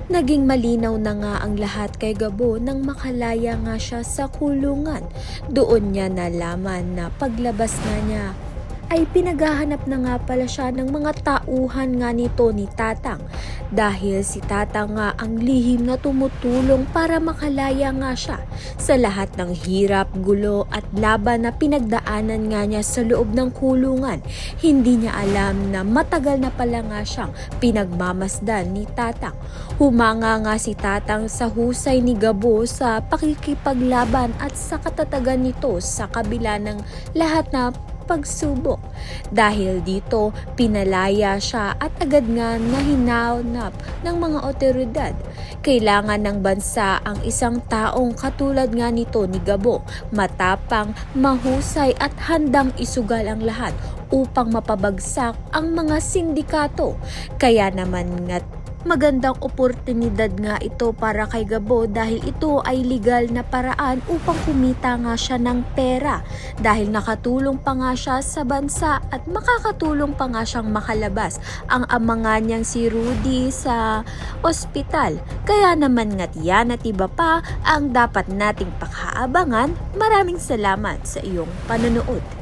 Naging malinaw na nga ang lahat kay Gabo nang makalaya nga siya sa kulungan. Doon niya nalaman na paglabas nga niya ay pinaghahanap na nga pala siya ng mga tauhan nga nito ni Tatang, dahil si Tatang nga ang lihim na tumutulong para makalaya nga siya sa lahat ng hirap, gulo at laban na pinagdaanan nga niya sa loob ng kulungan. Hindi niya alam na matagal na pala nga siyang pinagmamasdan ni Tatang. Humanga nga si Tatang sa husay ni Gabo sa pakikipaglaban at sa katatagan nito sa kabila ng lahat na pagsubok. Dahil dito, pinalaya siya at agad nga nahinanap ng mga otoridad. Kailangan ng bansa ang isang taong katulad nga nito ni Gabo, matapang, mahusay at handang isugal ang lahat upang mapabagsak ang mga sindikato. Kaya naman nga magandang oportunidad nga ito para kay Gabo, dahil ito ay legal na paraan upang kumita nga siya ng pera, dahil nakatulong pa nga siya sa bansa at makakatulong pa nga siyang makalabas ang ama nga niyang si Rudy sa ospital. Kaya naman nga't yan at iba pa ang dapat nating pakaabangan. Maraming salamat sa iyong panonood.